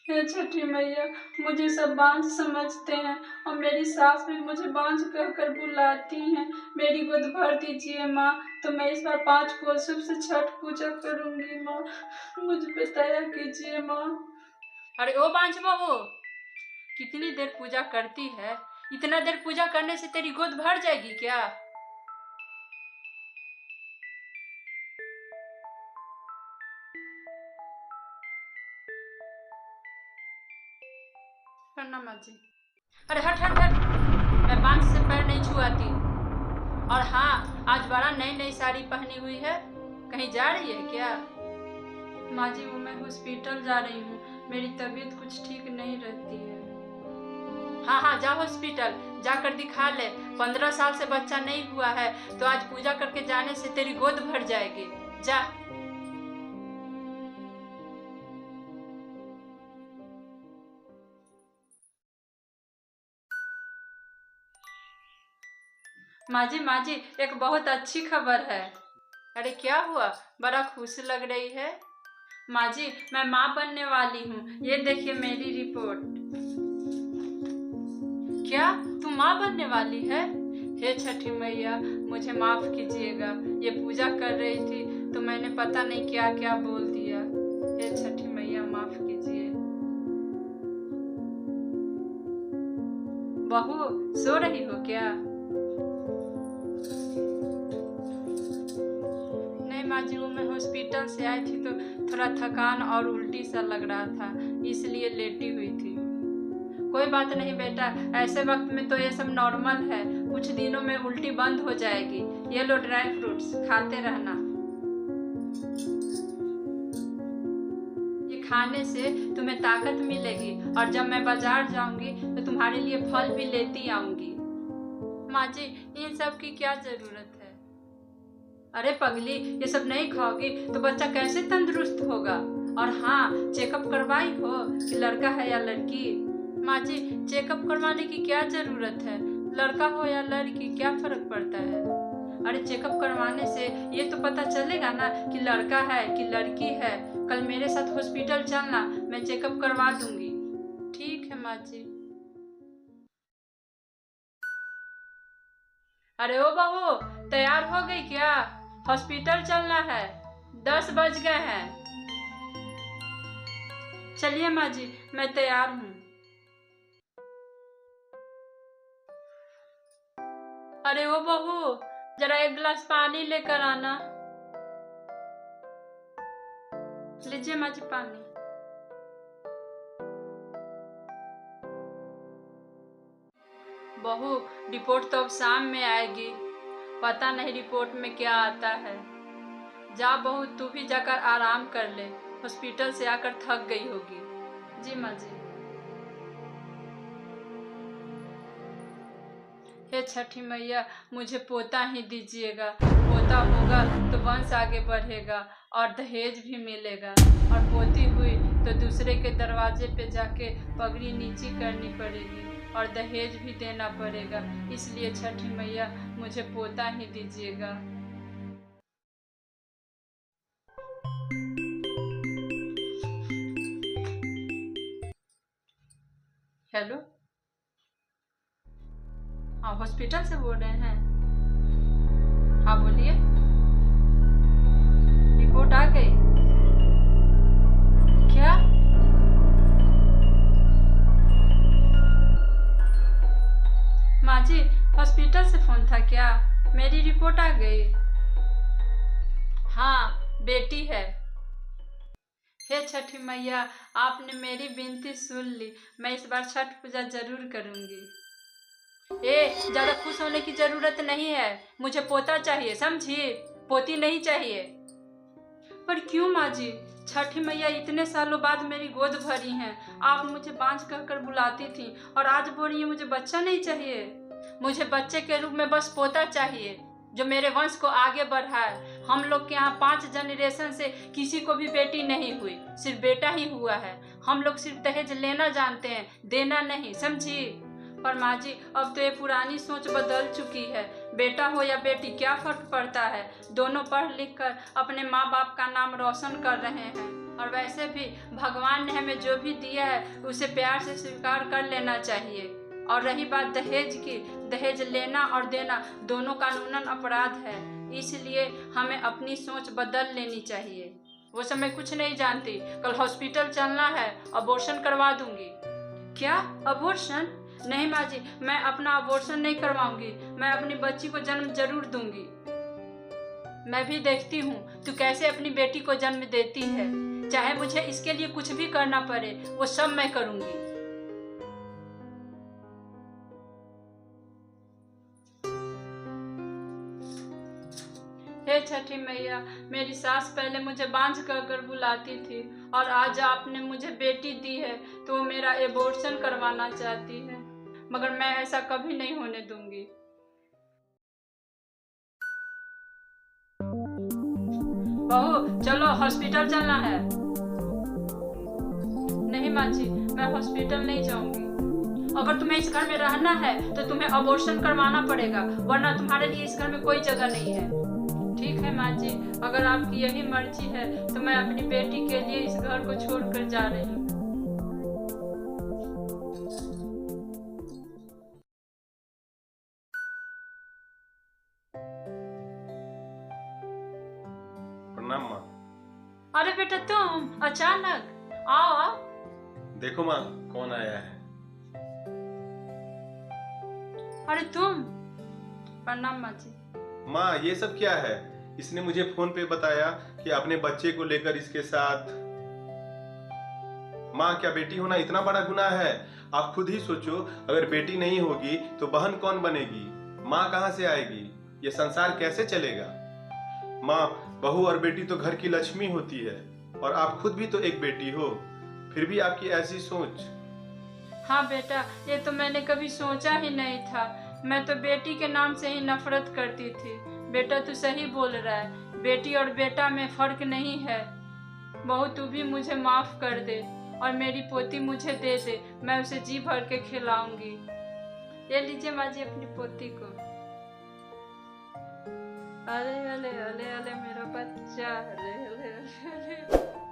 हे छठी मैया, मुझे सब बांझ समझते हैं और मेरी सास भी मुझे बांझ कहकर बुलाती हैं। मेरी गोद भर दीजिए माँ, तो मैं इस बार 5 कोसों से छठ पूजा करूंगी माँ। मुझ पे दया कीजिए माँ। अरे ओ बांझ बहू, कितनी देर पूजा करती है? इतना देर पूजा करने से तेरी गोद भर जाएगी क्या? प्रणाम माँ जी। अरे हट हट हट, मैं बांझ से पैर नहीं छुआती। और हाँ, आज बड़ा नई नई साड़ी पहनी हुई है, कहीं जा रही है क्या? माँ जी, वो मैं हॉस्पिटल जा रही हूँ, मेरी तबीयत कुछ ठीक नहीं रहती है। हाँ हाँ, जा हॉस्पिटल, जाकर दिखा ले। 15 साल से बच्चा नहीं हुआ है तो आज पूजा करके जाने से तेरी गोद भर जाएगी। जा। माँ जी, एक बहुत अच्छी खबर है। अरे क्या हुआ, बड़ा खुश लग रही है? माँ जी, मैं माँ बनने वाली हूँ, ये देखिए मेरी रिपोर्ट। क्या तू माँ बनने वाली है? हे छठी मैया, मुझे माफ कीजिएगा, ये पूजा कर रही थी तो मैंने पता नहीं क्या क्या बोल दिया। हे छठी मैया, माफ कीजिए। बहू, सो रही हो क्या? नहीं माँ जी, वो मैं हॉस्पिटल से आई थी तो थोड़ा थकान और उल्टी सा लग रहा था, इसलिए लेटी हुई थी। कोई बात नहीं बेटा, ऐसे वक्त में तो ये सब नॉर्मल है, कुछ दिनों में उल्टी बंद हो जाएगी। ये लो ड्राई फ्रूट्स, खाते रहना। ये खाने से तुम्हें ताकत मिलेगी और जब मैं बाजार जाऊंगी तो तुम्हारे लिए फल भी लेती आऊंगी। माँ जी, इन सब की क्या जरूरत है? अरे पगली, ये सब नहीं खाओगी तो बच्चा कैसे तंदुरुस्त होगा? और हाँ, चेकअप करवाई हो कि लड़का है या लड़की? माँ जी, चेकअप करवाने की क्या जरूरत है? लड़का हो या लड़की, क्या फर्क पड़ता है? अरे चेकअप करवाने से ये तो पता चलेगा ना कि लड़का है कि लड़की है। कल मेरे साथ हॉस्पिटल चलना, मैं चेकअप करवा दूंगी। ठीक है माँ जी। अरे ओ बहू, तैयार हो गई क्या? हॉस्पिटल चलना है, 10 बज गए हैं। चलिए माँ जी, मैं तैयार हूँ। अरे ओ बहू, जरा 1 गिलास पानी लेकर आना। लीजिए माँ जी पानी। बहू, रिपोर्ट तो अब शाम में आएगी, पता नहीं रिपोर्ट में क्या आता है। जा बहू, तू भी जाकर आराम कर ले, हॉस्पिटल से आकर थक गई होगी। जी माँ जी। हे छठी मैया, मुझे पोता ही दीजिएगा, पोता होगा तो वंश आगे बढ़ेगा और दहेज भी मिलेगा, और पोती हुई तो दूसरे के दरवाजे पे जाके पगड़ी नीची करनी पड़ेगी और दहेज भी देना पड़ेगा। इसलिए छठी मैया, मुझे पोता ही दीजिएगा। हेलो, हाँ हॉस्पिटल से बोल रहे हैं? हाँ बोलिए, रिपोर्ट आ गई? क्या? माँ जी, हॉस्पिटल से फोन था क्या? मेरी रिपोर्ट आ गई। हाँ, बेटी है। हे छठी मैया, आपने मेरी विनती सुन ली, मैं इस बार छठ पूजा जरूर करूंगी। ज्यादा खुश होने की जरूरत नहीं है, मुझे पोता चाहिए, समझी? पोती नहीं चाहिए। पर क्यों माँ जी? छठी मैया इतने सालों बाद मेरी गोद भरी हैं। आप मुझे बांझ कहकर बुलाती थी और आज बोल रही हैं मुझे बच्चा नहीं चाहिए। मुझे बच्चे के रूप में बस पोता चाहिए, जो मेरे वंश को आगे बढ़ाए। हम लोग के यहाँ 5 जनरेशन से किसी को भी बेटी नहीं हुई, सिर्फ बेटा ही हुआ है। हम लोग सिर्फ दहेज लेना जानते हैं, देना नहीं, समझी? पर माँ जी, अब तो ये पुरानी सोच बदल चुकी है। बेटा हो या बेटी, क्या फर्क पड़ता है? दोनों पढ़ लिख कर अपने माँ बाप का नाम रोशन कर रहे हैं। और वैसे भी भगवान ने हमें जो भी दिया है उसे प्यार से स्वीकार कर लेना चाहिए। और रही बात दहेज की, दहेज लेना और देना दोनों कानूनन अपराध है, इसलिए हमें अपनी सोच बदल लेनी चाहिए। वो सब मैं कुछ नहीं जानती, कल हॉस्पिटल चलना है, अबॉर्शन करवा दूंगी। क्या अबॉर्शन? नहीं माँ जी, मैं अपना अबॉर्शन नहीं करवाऊंगी, मैं अपनी बच्ची को जन्म जरूर दूंगी। मैं भी देखती हूँ तू कैसे अपनी बेटी को जन्म देती है, चाहे मुझे इसके लिए कुछ भी करना पड़े वो सब मैं करूंगी। हे छठी मैया, मेरी सास पहले मुझे बांझ कहकर बुलाती थी और आज आपने मुझे बेटी दी है तो वो मेरा एबॉर्शन करवाना चाहती है, मगर मैं ऐसा कभी नहीं होने दूंगी। बहू चलो हॉस्पिटल चलना है। नहीं माँ जी, मैं हॉस्पिटल नहीं जाऊंगी। अगर तुम्हें इस घर में रहना है तो तुम्हें अबॉर्शन करवाना पड़ेगा, वरना तुम्हारे लिए इस घर में कोई जगह नहीं है। ठीक है माँ जी, अगर आपकी यही मर्जी है तो मैं अपनी बेटी के लिए इस घर को छोड़कर जा रही हूँ। प्रणाम माँ। अरे बेटा तुम अचानक, आओ आओ। देखो माँ कौन आया है। अरे तुम, प्रणाम माँ जी। माँ ये सब क्या है? इसने मुझे फोन पे बताया कि अपने बच्चे को लेकर इसके साथ। माँ क्या बेटी होना इतना बड़ा गुनाह है? आप खुद ही सोचो, अगर बेटी नहीं होगी तो बहन कौन बनेगी? माँ कहाँ से आएगी? ये संसार कैसे चलेगा? माँ बहू और बेटी तो घर की लक्ष्मी होती है और आप खुद भी तो एक बेटी हो, फिर भी आपकी ऐसी सोच। हाँ बेटा, ये तो मैंने कभी सोचा ही नहीं था। मैं तो बेटी के नाम से ही नफरत करती थी। बेटा तू सही बोल रहा है, बेटी और बेटा में फर्क नहीं है। बहू तू भी मुझे माफ कर दे और मेरी पोती मुझे दे दे, मैं उसे जी भर के खिलाऊंगी। ये लीजिए माँ जी अपनी पोती को। अरे अरे अरे अरे मेरा बच्चा, अरे अरे अरे अरे।